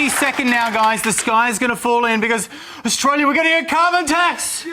Any second now, guys, the sky is going to fall in because Australia, we're going to get carbon tax.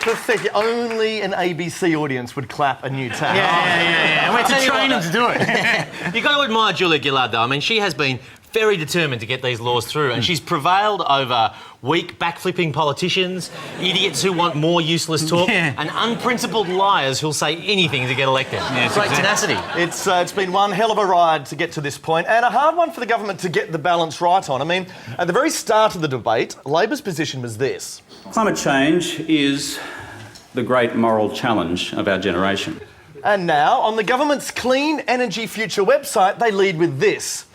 Pathetic. Only an ABC audience would clap a new tax. Yeah. We're to train them to do it. You've got to admire Julia Gillard, though. I mean, she has been very determined to get these laws through, and she's prevailed over weak, backflipping politicians, idiots who want more useless talk, and unprincipled liars who'll say anything to get elected. Great tenacity. It's been one hell of a ride to get to this point, and a hard one for the government to get the balance right on. I mean, at the very start of the debate, Labor's position was this. Climate change is the great moral challenge of our generation. And now, on the government's Clean Energy Future website, they lead with this.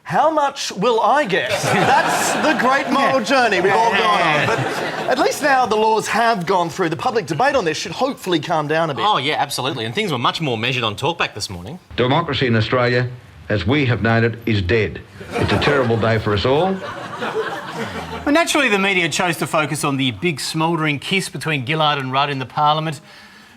How much will I get? That's the great moral journey we've all gone on. But at least now the laws have gone through. The public debate on this should hopefully calm down a bit. Oh, yeah, absolutely. And things were much more measured on Talkback this morning. Democracy in Australia, as we have known it, is dead. It's a terrible day for us all. Well, naturally, the media chose to focus on the big smouldering kiss between Gillard and Rudd in the Parliament.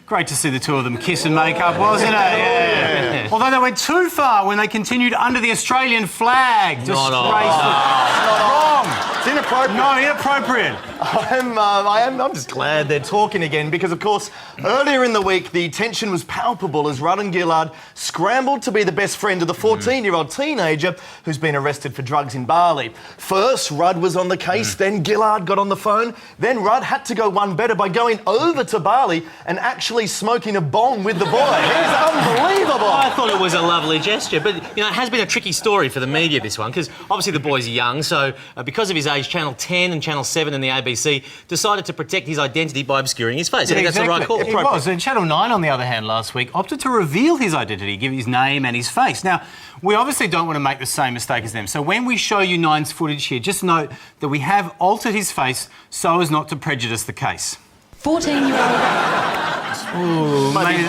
Great to see the two of them kiss and make up, wasn't it? Yeah. Although they went too far when they continued under the Australian flag. Disgraceful. Wrong. It's inappropriate. No, inappropriate. I'm just glad they're talking again because, of course, earlier in the week, the tension was palpable as Rudd and Gillard scrambled to be the best friend of the 14-year-old teenager who's been arrested for drugs in Bali. First, Rudd was on the case, then Gillard got on the phone, then Rudd had to go one better by going over to Bali and actually smoking a bong with the boy. It's unbelievable. I thought it was a lovely gesture, but, you know, it has been a tricky story for the media, this one, because obviously the boy's young, so because of his age, Channel 10 and Channel 7 and the ABC decided to protect his identity by obscuring his face. I think that's the right call. It was. And Channel 9, on the other hand, last week opted to reveal his identity, give his name and his face. Now, we obviously don't want to make the same mistake as them, so when we show you Nine's footage here, just note that we have altered his face so as not to prejudice the case. 14-year-old... Maybe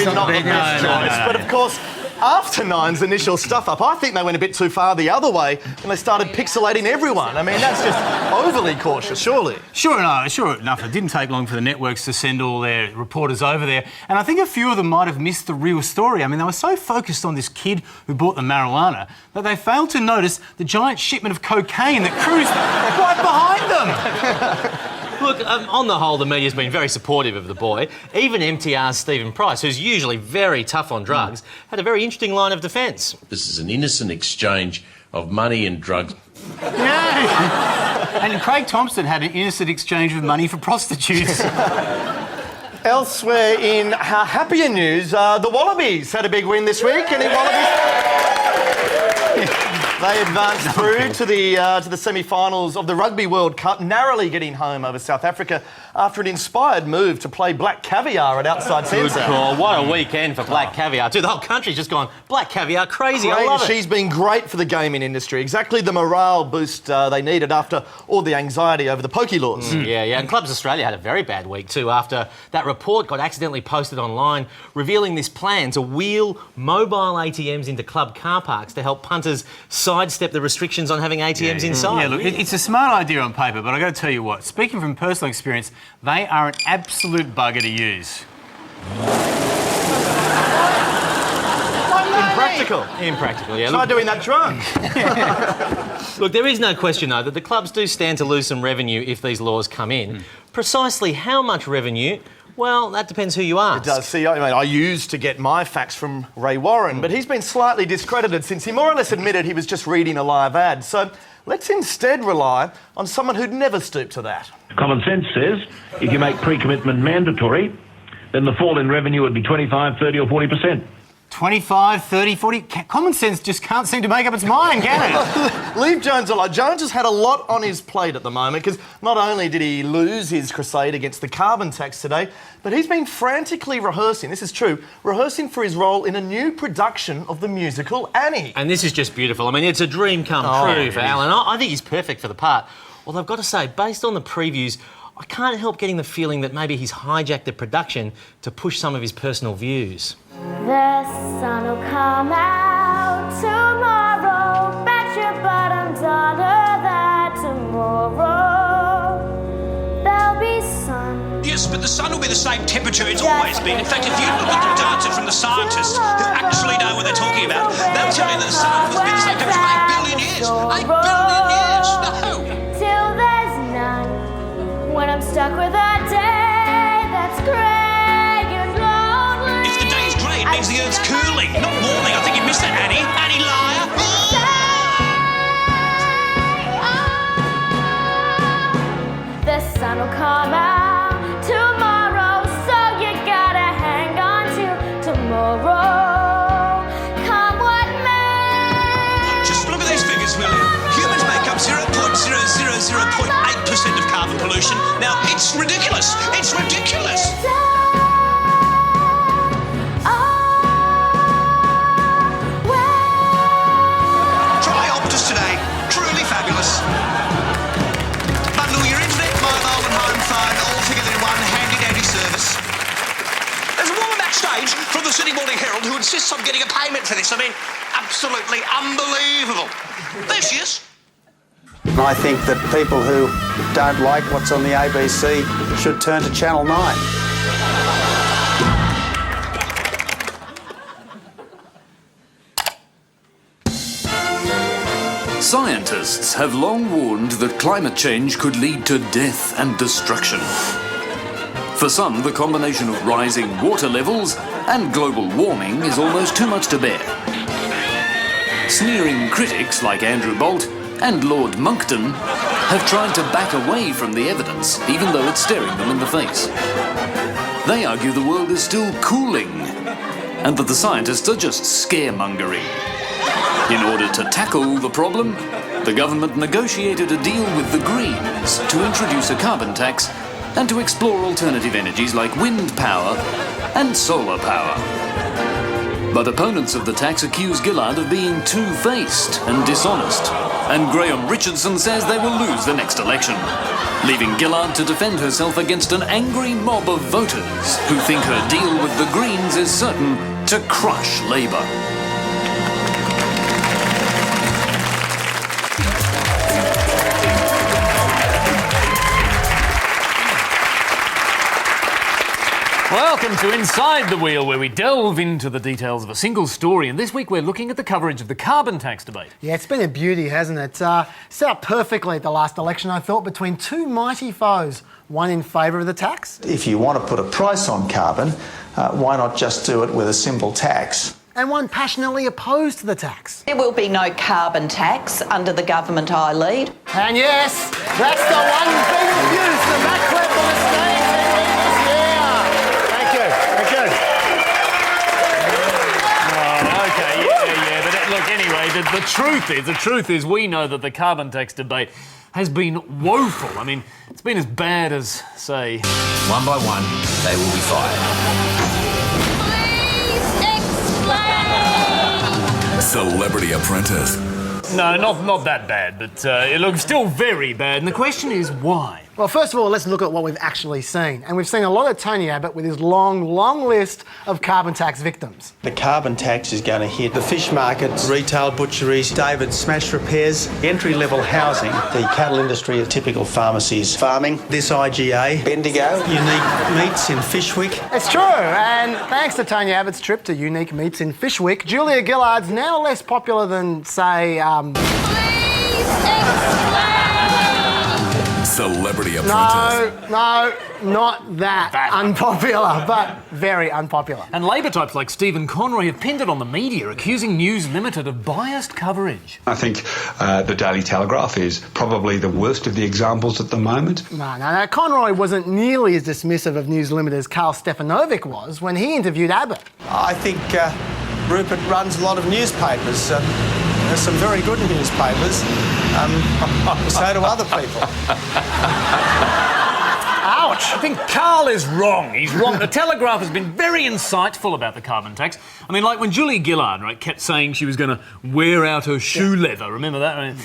not the best choice. But of course, after Nine's initial stuff-up, I think they went a bit too far the other way and they started pixelating everyone. I mean, that's just overly cautious, surely. Sure enough, it didn't take long for the networks to send all their reporters over there, and I think a few of them might have missed the real story. I mean, they were so focused on this kid who bought the marijuana that they failed to notice the giant shipment of cocaine that cruised right behind them. Look, on the whole, the media's been very supportive of the boy. Even MTR's Stephen Price, who's usually very tough on drugs, had a very interesting line of defence. This is an innocent exchange of money and drugs. Yeah. And Craig Thompson had an innocent exchange of money for prostitutes. Elsewhere in happier news, the Wallabies had a big win this week, and in Wallabies... They advanced through to the semi-finals of the Rugby World Cup, narrowly getting home over South Africa after an inspired move to play Black Caviar at outside centre. Good call. What a weekend for Black Caviar, too. The whole country's just gone Black Caviar crazy. I love it. She's been great for the gaming industry. Exactly the morale boost they needed after all the anxiety over the pokey laws. Yeah. And Clubs Australia had a very bad week, too, after that report got accidentally posted online revealing this plan to wheel mobile ATMs into club car parks to help punters sidestep the restrictions on having ATMs inside. Yeah, look, it's a smart idea on paper, but I've got to tell you what, speaking from personal experience, they are an absolute bugger to use. Impractical, yeah. Try doing that drunk. Look, there is no question, though, that the clubs do stand to lose some revenue if these laws come in. Precisely how much revenue? Well, that depends who you ask. It does. See, I used to get my facts from Ray Warren, but he's been slightly discredited since he more or less admitted he was just reading a live ad. So let's instead rely on someone who'd never stoop to that. Common sense says if you make pre-commitment mandatory, then the fall in revenue would be 25, 30 or 40%. 25, 30, 40... Common sense just can't seem to make up its mind, can it? Leave Jones alone. Jones has had a lot on his plate at the moment because not only did he lose his crusade against the carbon tax today, but he's been frantically rehearsing, this is true, rehearsing for his role in a new production of the musical Annie. And this is just beautiful. I mean, it's a dream come true for Alan. I think he's perfect for the part. Although I've got to say, based on the previews, I can't help getting the feeling that maybe he's hijacked the production to push some of his personal views. The sun will come out tomorrow. Bet your bottom dollar that tomorrow there'll be sun. Yes, but the sun will be the same temperature it's always been. In fact, if you look at the data from the scientists who actually know what they're talking about, they'll tell you that the sun will be the same temperature for 8 billion years. 8 billion years! No! Till there's none. When I'm stuck with a day that's grey and lonely. If the day's grey, it means the Earth's cooling, not warming. I think you missed that, Annie. Annie, liar! The sun will come out tomorrow, so you gotta hang on to tomorrow. Come what may. Just look at these figures, will you? Humans make up 0.0008% of carbon pollution. Now, it's ridiculous. It's ridiculous. Try Optus today. Truly fabulous. Bundle your internet, mobile and home phone all together in one handy-dandy service. There's a woman backstage from the Sydney Morning Herald who insists on getting a payment for this. I mean, absolutely unbelievable. There she is. I think that people who don't like what's on the ABC should turn to Channel 9. Scientists have long warned that climate change could lead to death and destruction. For some, the combination of rising water levels and global warming is almost too much to bear. Sneering critics like Andrew Bolt and Lord Monckton have tried to back away from the evidence, even though it's staring them in the face. They argue the world is still cooling and that the scientists are just scaremongering. In order to tackle the problem, the government negotiated a deal with the Greens to introduce a carbon tax and to explore alternative energies like wind power and solar power. But opponents of the tax accuse Gillard of being two-faced and dishonest, and Graham Richardson says they will lose the next election, leaving Gillard to defend herself against an angry mob of voters who think her deal with the Greens is certain to crush Labour. Welcome to Inside the Wheel, where we delve into the details of a single story. And this week we're looking at the coverage of the carbon tax debate. Yeah, it's been a beauty, hasn't it? Set up perfectly at the last election, I thought, between two mighty foes. One in favour of the tax. If you want to put a price on carbon, why not just do it with a simple tax? And one passionately opposed to the tax. There will be no carbon tax under the government I lead. And yes, that's the one big abuse, the backclip on the stage this year. Thank you. But look, anyway, the truth is we know that the carbon tax debate has been woeful. I mean, it's been as bad as, say... One by one, they will be fired. Celebrity Apprentice. No, not that bad, but it looks still very bad. And the question is why? Well, first of all, let's look at what we've actually seen. And we've seen a lot of Tony Abbott with his long list of carbon tax victims. The carbon tax is going to hit the fish markets, retail butcheries, David Smash repairs, entry-level housing, the cattle industry, typical pharmacies, farming, this IGA, Bendigo, Unique Meats in Fishwick. It's true, and thanks to Tony Abbott's trip to Unique Meats in Fishwick, Julia Gillard's now less popular than, say, Celebrity Apprentice. No, not that unpopular, but very unpopular. And Labor types like Stephen Conroy have pinned it on the media, accusing News Limited of biased coverage. I think the Daily Telegraph is probably the worst of the examples at the moment. No. Conroy wasn't nearly as dismissive of News Limited as Karl Stefanovic was when he interviewed Abbott. I think Rupert runs a lot of newspapers. There's some very good newspapers. So do other people. Ouch! I think Karl is wrong. He's wrong. The Telegraph has been very insightful about the carbon tax. I mean, like when Julia Gillard, kept saying she was going to wear out her shoe leather. Remember that?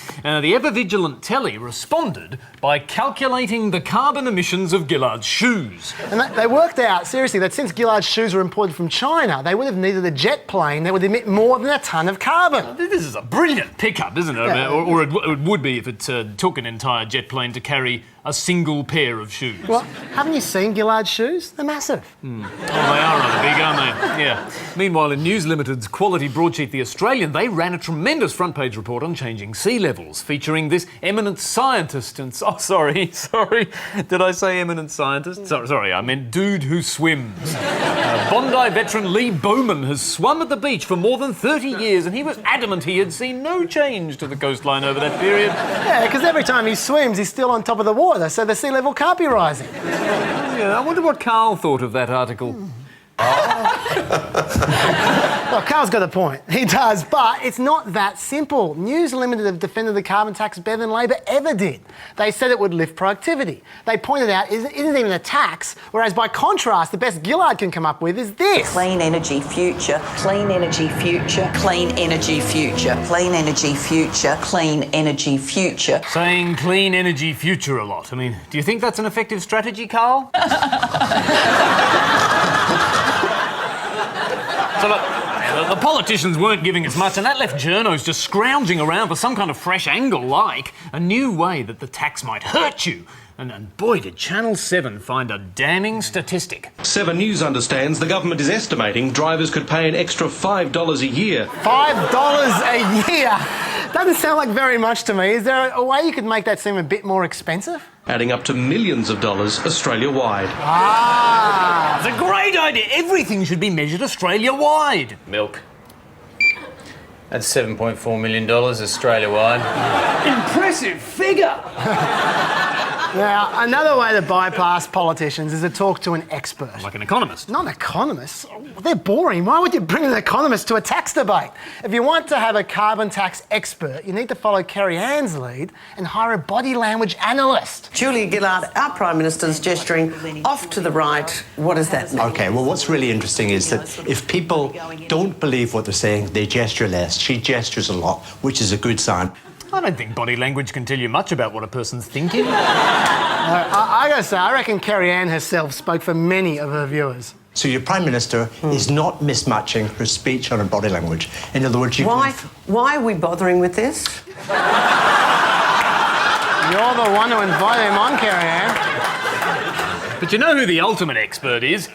The ever-vigilant Telly responded by calculating the carbon emissions of Gillard's shoes. And they worked out, seriously, that since Gillard's shoes were imported from China, they would have needed a jet plane that would emit more than a tonne of carbon. This is a brilliant pickup, isn't it? Yeah. Or it would be if it took an entire jet plane to carry a single pair of shoes. Well, Haven't you seen Gillard's shoes? They're massive. Oh, they are rather big, aren't they? Yeah. Meanwhile, in News Limited's quality broadsheet The Australian, they ran a tremendous front-page report on changing sea levels, featuring this eminent scientist and... Oh, sorry. Did I say eminent scientist? Sorry, I meant dude who swims. Bondi veteran Lee Bowman has swum at the beach for more than 30 years, and he was adamant he had seen no change to the coastline over that period. Yeah, because every time he swims, he's still on top of the water, so the sea level can't be rising. Yeah, I wonder what Carl thought of that article. Well, Carl's got a point. He does, but it's not that simple. News Limited have defended the carbon tax better than Labor ever did. They said it would lift productivity. They pointed out it isn't even a tax, whereas by contrast, the best Gillard can come up with is this. Clean energy future, clean energy future, clean energy future, clean energy future, clean energy future. Saying clean energy future a lot. I mean, do you think that's an effective strategy, Carl? So look, the politicians weren't giving us much, and that left journos just scrounging around for some kind of fresh angle, like a new way that the tax might hurt you. And boy, did Channel 7 find a damning statistic. 7 News understands the government is estimating drivers could pay an extra $5 a year. $5 a year? Doesn't sound like very much to me. Is there a way you could make that seem a bit more expensive? Adding up to millions of dollars Australia-wide. Ah, that's a great idea. Everything should be measured Australia-wide. Milk. That's $7.4 million Australia-wide. Impressive figure. Now, another way to bypass politicians is to talk to an expert. Like an economist. Not an economist. They're boring. Why would you bring an economist to a tax debate? If you want to have a carbon tax expert, you need to follow Kerry Ann's lead and hire a body language analyst. Julia Gillard, our Prime Minister's gesturing off to the right. What does that mean? OK, well, what's really interesting is that if people don't believe what they're saying, they gesture less. She gestures a lot, which is a good sign. I don't think body language can tell you much about what a person's thinking. I gotta say, I reckon Kerry Ann herself spoke for many of her viewers. So your Prime Minister is not mismatching her speech on her body language. In other words, Why are we bothering with this? You're the one who invited him on, Kerry Ann. But you know who the ultimate expert is?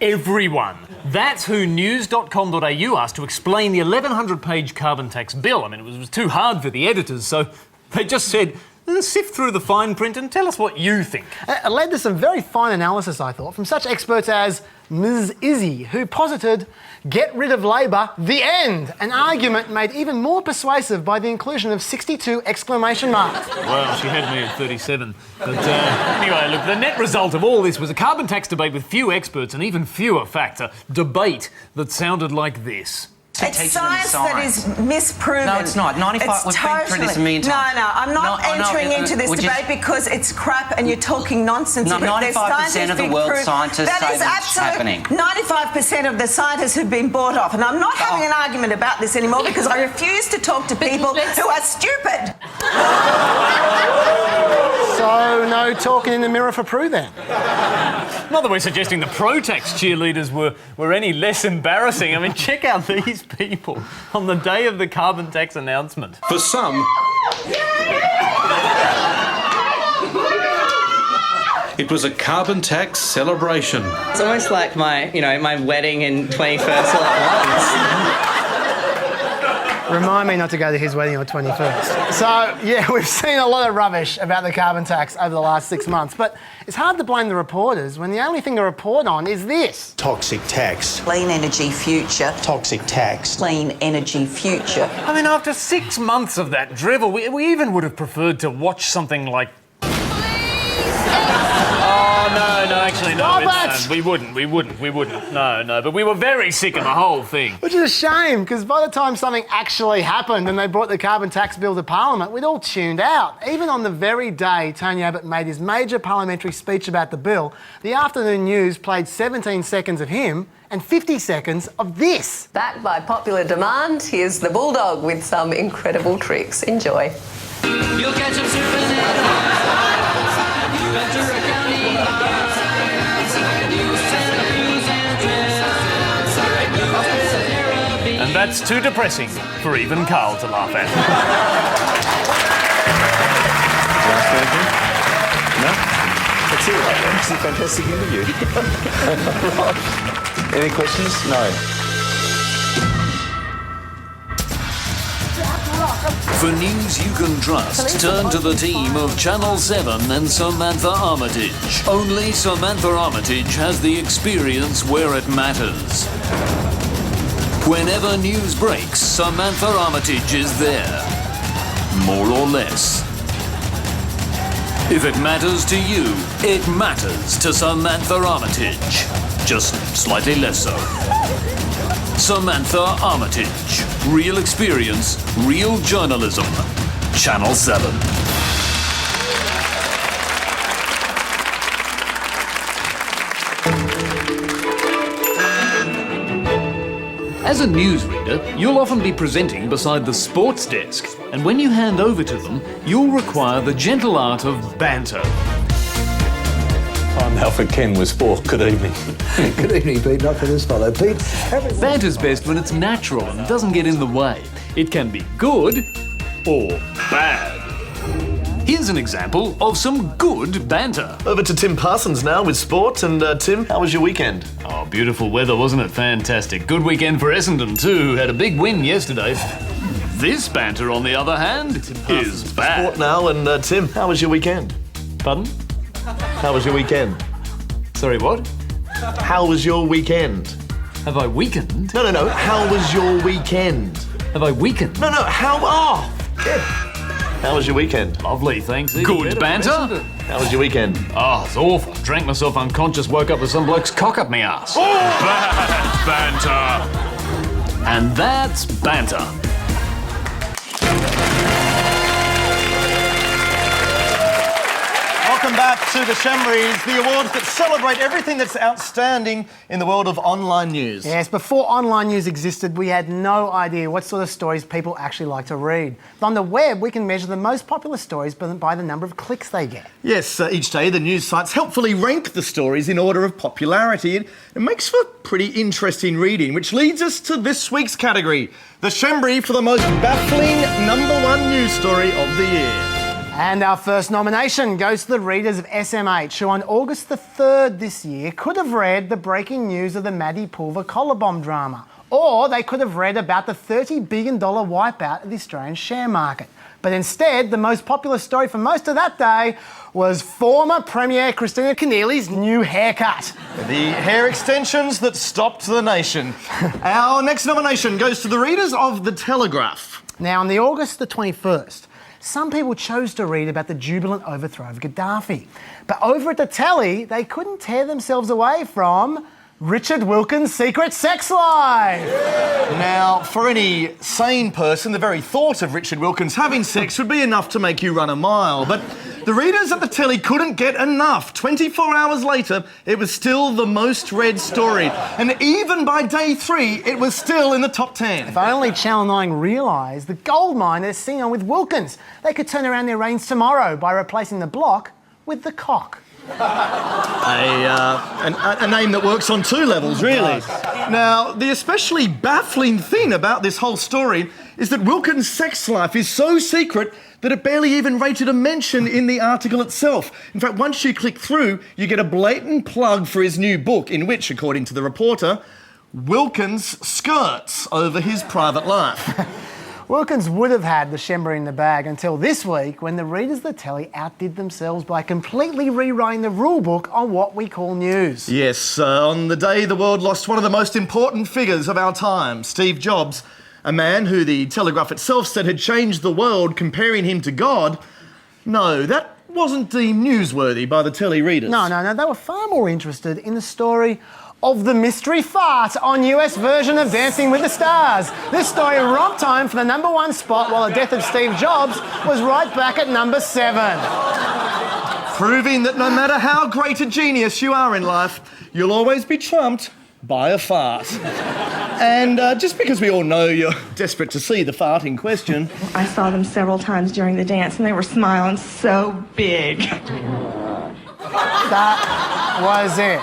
Everyone. That's who news.com.au asked to explain the 1,100-page carbon tax bill. I mean, it was too hard for the editors, so they just said, sift through the fine print and tell us what you think. It led to some very fine analysis, I thought, from such experts as Ms. Izzy, who posited, get rid of Labor, the end, an argument made even more persuasive by the inclusion of 62 exclamation marks. Well, she had me at 37. But anyway, look, the net result of all this was a carbon tax debate with few experts and even fewer facts, a debate that sounded like this. It's science that is misproven. No, it's not. 95. We've been through this a million times. No, I'm not entering into this debate because it's crap and you're talking nonsense. No, 95% of the world's scientists say that it's happening. 95% of the scientists who've been bought off, and I'm not having an argument about this anymore because I refuse to talk to people who are stupid. So, no talking in the mirror for Prue then? Not that we're suggesting the pro-tax cheerleaders were any less embarrassing. I mean, check out these people on the day of the carbon tax announcement. For some, it was a carbon tax celebration. It's almost like my wedding and 21st all at once. Remind me not to go to his wedding on 21st. So, yeah, we've seen a lot of rubbish about the carbon tax over the last 6 months, but it's hard to blame the reporters when the only thing to report on is this. Toxic tax. Clean energy future. Toxic tax. Clean energy future. I mean, after 6 months of that drivel, we even would have preferred to watch something like... Oh, no, actually, no. We wouldn't. No, but we were very sick of the whole thing. Which is a shame, because by the time something actually happened and they brought the carbon tax bill to Parliament, we'd all tuned out. Even on the very day Tony Abbott made his major parliamentary speech about the bill, the afternoon news played 17 seconds of him and 50 seconds of this. Backed by popular demand, here's the Bulldog with some incredible tricks. Enjoy. You'll catch him surfing in a Ventura County. And that's too depressing for even Carl to laugh at. No? It's see you later. It's a fantastic interview. Right. Any questions? No. For news you can trust, turn to the team of Channel 7 and Samantha Armitage. Only Samantha Armitage has the experience where it matters. Whenever news breaks, Samantha Armitage is there. More or less. If it matters to you, it matters to Samantha Armitage. Just slightly less so. Samantha Armitage. Real experience, real journalism. Channel 7. As a newsreader, you'll often be presenting beside the sports desk, and when you hand over to them, you'll require the gentle art of banter. I'm Alfred Ken with sport. Good evening. Good evening, Pete. Not for this fellow, Pete. Banter's best when it's natural and doesn't get in the way. It can be good or bad. Here's an example of some good banter. Over to Tim Parsons now with sport. And Tim, how was your weekend? Oh, beautiful weather, wasn't it? Fantastic. Good weekend for Essendon too. Had a big win yesterday. This banter, on the other hand, is bad. Sport now. And Tim, how was your weekend? Pardon? How was your weekend? Sorry, what? How was your weekend? Have I weakened? No. How was your weekend? Have I weakened? No. How? Oh, yeah. How was your weekend? Lovely, thanks. Good banter? How was your weekend? Oh, it's awful. Drank myself unconscious, woke up with some bloke's cock up my ass. Oh! Bad banter. And that's banter. Welcome back to the Shambles, the awards that celebrate everything that's outstanding in the world of online news. Yes, before online news existed, we had no idea what sort of stories people actually like to read. But on the web, we can measure the most popular stories by the number of clicks they get. Yes, each day the news sites helpfully rank the stories in order of popularity. It makes for pretty interesting reading, which leads us to this week's category, the Shambles for the most baffling #1 news story of the year. And our first nomination goes to the readers of SMH, who on August the 3rd this year could have read the breaking news of the Maddie Pulver collar bomb drama. Or they could have read about the $30 billion wipeout of the Australian share market. But instead, the most popular story for most of that day was former Premier Christina Keneally's new haircut. The hair extensions that stopped the nation. Our next nomination goes to the readers of The Telegraph. Now, on the August the 21st, some people chose to read about the jubilant overthrow of Gaddafi. But over at the telly, they couldn't tear themselves away from Richard Wilkins' secret sex life. Now, for any sane person, the very thought of Richard Wilkins having sex would be enough to make you run a mile. But the readers at the telly couldn't get enough. 24 hours later, it was still the most read story. And even by day 3, it was still in the top 10. If only Channel 9 realised the goldmine they're sitting on with Wilkins. They could turn around their reins tomorrow by replacing the block with the cock. A name that works on 2 levels, really. Now, the especially baffling thing about this whole story is that Wilkins' sex life is so secret that it barely even rated a mention in the article itself. In fact, once you click through, you get a blatant plug for his new book, in which, according to the reporter, Wilkins skirts over his private life. Wilkins would have had the shember in the bag until this week, when the readers of the telly outdid themselves by completely rewriting the rule book on what we call news. Yes, on the day the world lost one of the most important figures of our time, Steve Jobs, a man who the Telegraph itself said had changed the world, comparing him to God. No, that wasn't deemed newsworthy by the telly readers. No, they were far more interested in the story of the mystery fart on US version of Dancing with the Stars. This story romped home for the #1 spot, while the death of Steve Jobs was right back at #7. Proving that no matter how great a genius you are in life, you'll always be trumped by a fart. And just because we all know you're desperate to see the fart in question... I saw them several times during the dance and they were smiling so big. That was it.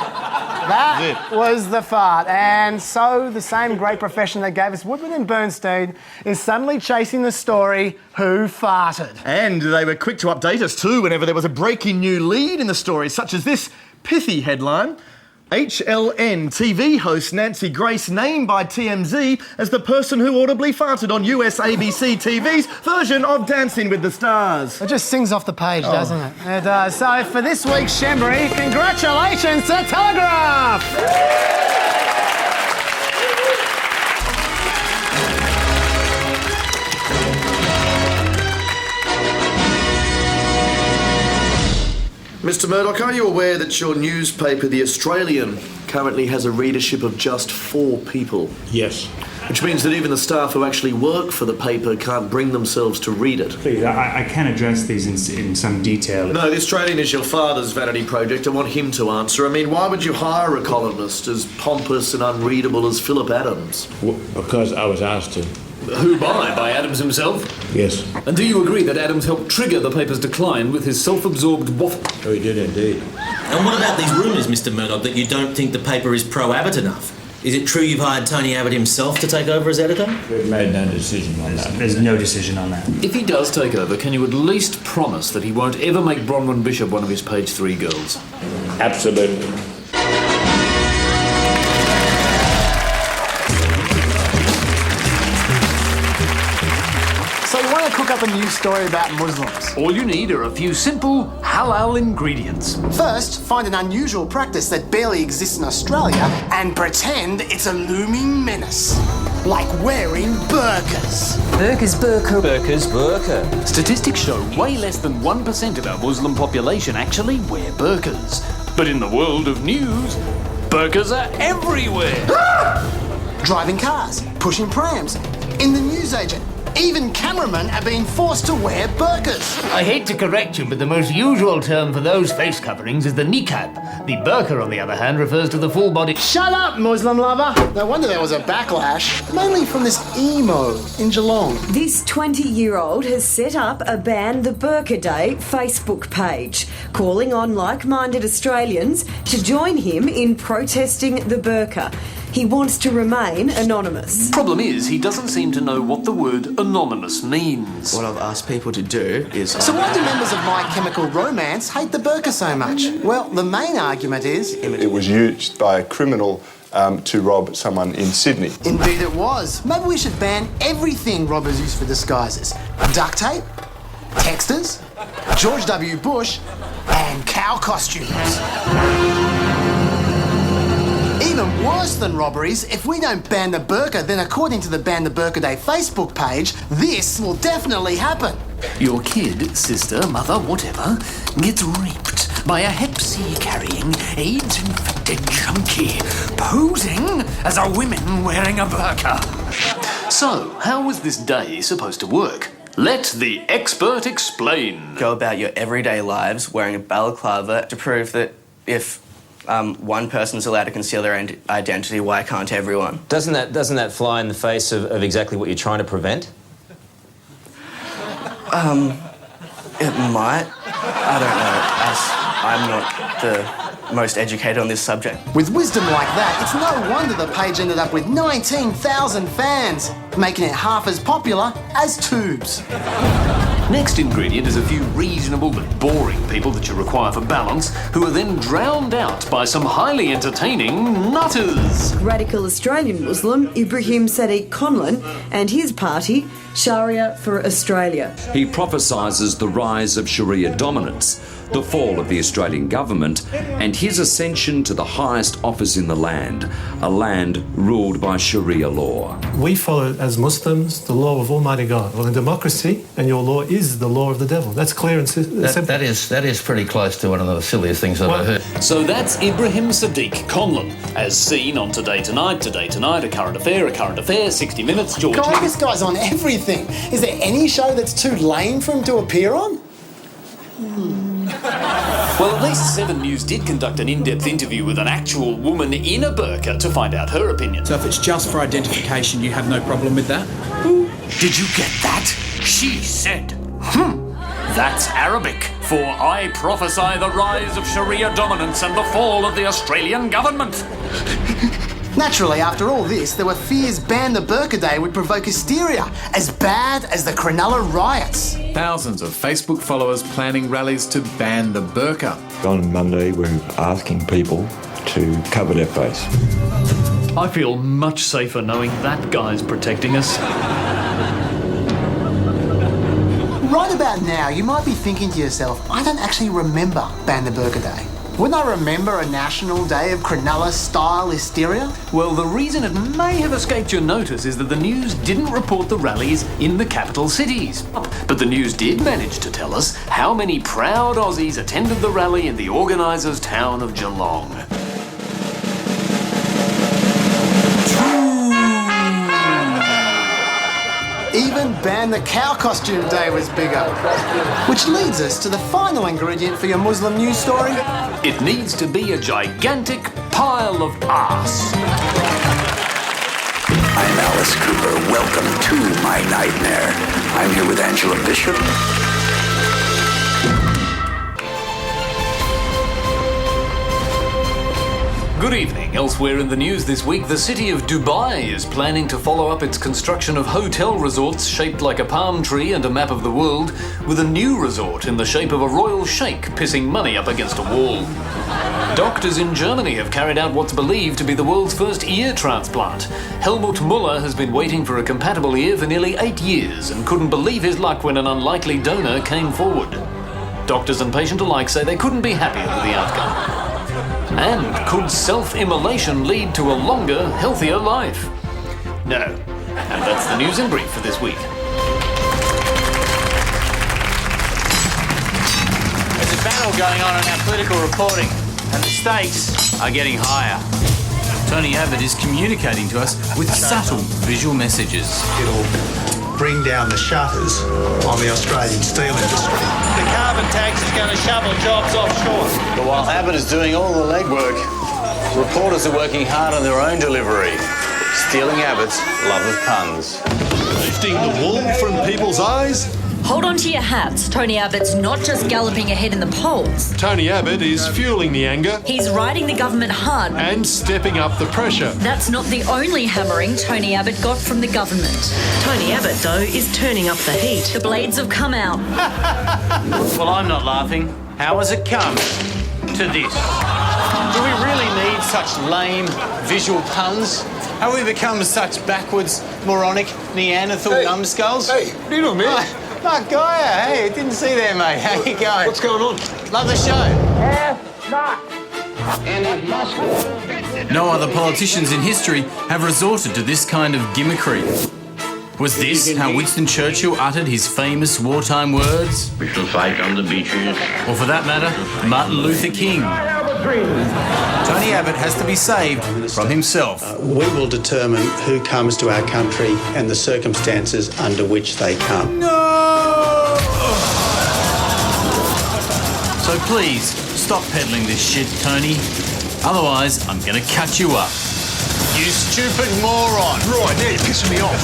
That was the fart. And so the same great profession that gave us Woodward and Bernstein is suddenly chasing the story, who farted? And they were quick to update us too whenever there was a breaking new lead in the story, such as this pithy headline. HLN TV host Nancy Grace named by TMZ as the person who audibly farted on US ABC TV's version of Dancing with the Stars. It just sings off the page, doesn't it? It does. So for this week's Shembury, congratulations to Telegraph! Mr. Murdoch, are you aware that your newspaper, The Australian, currently has a readership of just 4 people? Yes. Which means that even the staff who actually work for the paper can't bring themselves to read it. Please, I can address these in some detail. No, The Australian is your father's vanity project. I want him to answer. I mean, why would you hire a columnist as pompous and unreadable as Philip Adams? Because I was asked to. Who by? By Adams himself? Yes. And do you agree that Adams helped trigger the paper's decline with his self-absorbed waffle? Oh, he did indeed. And what about these rumours, Mr. Murdoch, that you don't think the paper is pro-Abbott enough? Is it true you've hired Tony Abbott himself to take over as editor? We've made no decision on that. There's no decision on that. If he does take over, can you at least promise that he won't ever make Bronwyn Bishop one of his page 3 girls? Absolutely. So you want to cook up a new story about Muslims? All you need are a few simple halal ingredients. First, find an unusual practice that barely exists in Australia and pretend it's a looming menace. Like wearing burqas. Burqas, burqa. Burqas, burqa. Statistics show way less than 1% of our Muslim population actually wear burqas. But in the world of news, burqas are everywhere. Driving cars, pushing prams, in the newsagent. Even cameramen are being forced to wear burqas. I hate to correct you, but the most usual term for those face coverings is the niqab. The burqa, on the other hand, refers to the full body... Shut up, Muslim lover! No wonder there was a backlash, mainly from this emo in Geelong. This 20-year-old has set up a Ban the Burqa Day Facebook page, calling on like-minded Australians to join him in protesting the burqa. He wants to remain anonymous. Problem is, he doesn't seem to know what the word anonymous means. What I've asked people to do is... So why do members of My Chemical Romance hate the burqa so much? Well, the main argument is... It was used by a criminal to rob someone in Sydney. Indeed it was. Maybe we should ban everything robbers use for disguises. Duct tape, texters, George W. Bush, and cow costumes. Even worse than robberies, if we don't ban the burqa, then according to the Ban the Burqa Day Facebook page, this will definitely happen. Your kid, sister, mother, whatever, gets raped by a Hep C carrying, AIDS-infected junkie, posing as a woman wearing a burqa. So, how was this day supposed to work? Let the expert explain. Go about your everyday lives wearing a balaclava to prove that if one person's allowed to conceal their identity, why can't everyone? Doesn't that fly in the face of exactly what you're trying to prevent? It might. I don't know, as I'm not the most educated on this subject. With wisdom like that, it's no wonder the page ended up with 19,000 fans, making it half as popular as Tubes. Next ingredient is a few reasonable but boring people that you require for balance, who are then drowned out by some highly entertaining nutters. Radical Australian Muslim Ibrahim Sadiq Conlon and his party, Sharia for Australia. He prophesises the rise of Sharia dominance, the fall of the Australian government, and his ascension to the highest office in the land, a land ruled by Sharia law. We follow, as Muslims, the law of Almighty God. Well, in democracy, and your law is the law of the devil. That's clear and simple. That is pretty close to one of the silliest things I've ever heard. So that's Ibrahim Sadiq Conlon, as seen on Today Tonight, A Current Affair, 60 Minutes, George... God, this guy's on everything. Is there any show that's too lame for him to appear on? Well, at least 7 News did conduct an in-depth interview with an actual woman in a burqa to find out her opinion. So if it's just for identification, you have no problem with that? Did you get that? She said, That's Arabic for I prophesy the rise of Sharia dominance and the fall of the Australian government. Naturally, after all this, there were fears Ban the Burqa Day would provoke hysteria, as bad as the Cronulla riots. Thousands of Facebook followers planning rallies to ban the burqa. On Monday, we're asking people to cover their face. I feel much safer knowing that guy's protecting us. Right about now, you might be thinking to yourself, I don't actually remember Ban the Burqa Day. Wouldn't I remember a national day of Cronulla-style hysteria? Well, the reason it may have escaped your notice is that the news didn't report the rallies in the capital cities. But the news did manage to tell us how many proud Aussies attended the rally in the organisers' town of Geelong. Even Ban the Cow Costume Day was bigger. Which leads us to the final ingredient for your Muslim news story. It needs to be a gigantic pile of arse. I'm Alice Cooper. Welcome to my nightmare. I'm here with Angela Bishop. Good evening. Elsewhere in the news this week, the city of Dubai is planning to follow up its construction of hotel resorts shaped like a palm tree and a map of the world with a new resort in the shape of a royal sheikh pissing money up against a wall. Doctors in Germany have carried out what's believed to be the world's first ear transplant. Helmut Muller has been waiting for a compatible ear for nearly 8 years and couldn't believe his luck when an unlikely donor came forward. Doctors and patient alike say they couldn't be happier with the outcome. And could self-immolation lead to a longer, healthier life? No. And that's the news in brief for this week. There's a battle going on in our political reporting, and the stakes are getting higher. Tony Abbott is communicating to us with subtle visual messages. It'll bring down the shutters on the Australian steel industry. The carbon tax is going to shovel jobs offshore. But while Abbott is doing all the legwork, reporters are working hard on their own delivery, stealing Abbott's love of puns. Lifting the wool from people's eyes? Hold on to your hats. Tony Abbott's not just galloping ahead in the polls. Tony Abbott is fueling the anger. He's riding the government hard. And stepping up the pressure. That's not the only hammering Tony Abbott got from the government. Tony Abbott, though, is turning up the heat. The blades have come out. Well, I'm not laughing. How has it come to this? Do we really need such lame visual puns? Have we become such backwards, moronic, Neanderthal numbskulls? Hey, what are you doing, man? Mark Geyer, hey, didn't see there, mate. How you going? What's going on? Love the show. No other politicians in history have resorted to this kind of gimmickry. Was this how Winston Churchill uttered his famous wartime words? We shall fight on the beaches. Or for that matter, Martin Luther King. Tony Abbott has to be saved from himself. We will determine who comes to our country and the circumstances under which they come. No! So please, stop peddling this shit, Tony. Otherwise, I'm gonna cut you up. You stupid moron! Right, now you're pissing me off.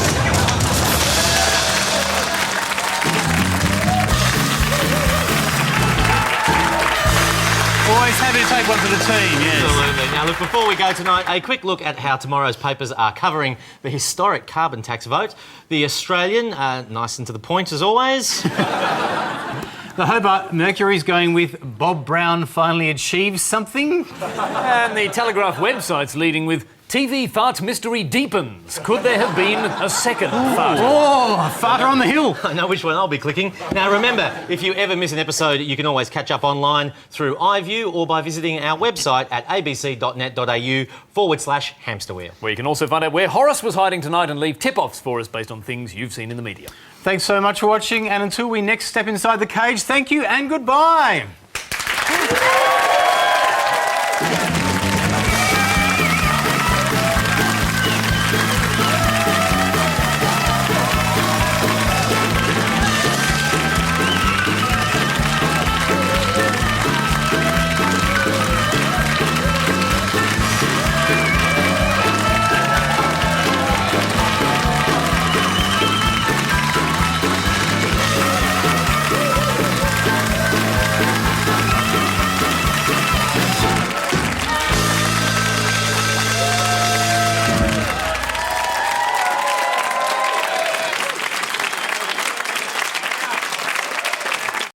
Always happy to take one for the team, yes. Absolutely. Now, look, before we go tonight, a quick look at how tomorrow's papers are covering the historic carbon tax vote. The Australian, nice and to the point as always. The Hobart Mercury's going with Bob Brown finally achieves something. And the Telegraph website's leading with TV fart mystery deepens. Could there have been a second fart? Oh, a farter on the hill. I know which one I'll be clicking. Now, remember, if you ever miss an episode, you can always catch up online through iView or by visiting our website at abc.net.au/hamsterwheel. Where you can also find out where Horace was hiding tonight and leave tip-offs for us based on things you've seen in the media. Thanks so much for watching, and until we next step inside the cage, thank you and goodbye.